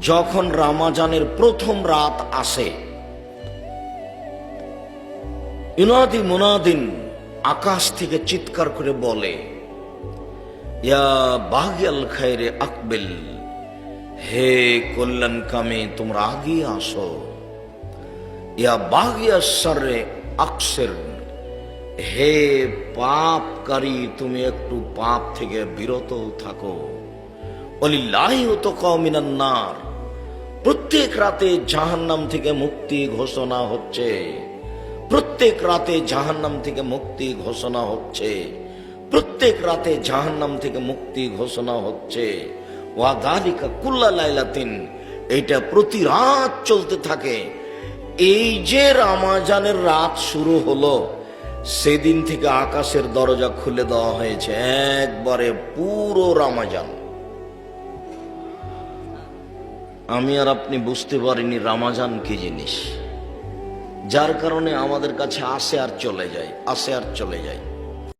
যখন রমজানের প্রথম রাত আসে, ইউনাদি মুনাদিন আকাশ থেকে চিৎকার করে বলে, ইয়া বাগিয়াল খায়রে আকবিল, হে কল্যাণকামী তোমরা আগিয়ে আসো। ইয়া বাগিয়া শাররে আকসির, হে পাপকারী তুমি একটু পাপ থেকে বিরত থাকো। ওয়ালিল্লাহি উতকা মিনান নার, প্রত্যেক রাতে জাহান্নাম থেকে মুক্তি ঘোষণা হচ্ছে, প্রত্যেক রাতে জাহান্নাম থেকে মুক্তি ঘোষণা হচ্ছে, প্রত্যেক রাতে জাহান্নাম থেকে মুক্তি ঘোষণা হচ্ছে। ওয়া যালিকা কুল্লা লাইলাতিন, এটা প্রতি রাত চলতে থাকে। এই যে রমজানের রাত শুরু হলো, সেদিন থেকে আকাশের দরজা খুলে দেওয়া হয়েছে একবারে পুরো রমজান। আমি আর আপনি বুঝতে পারিনি রমজান কি জিনিস, যার কারণে আমাদের কাছে আসে আর চলে যায়, আসে আর চলে যায়।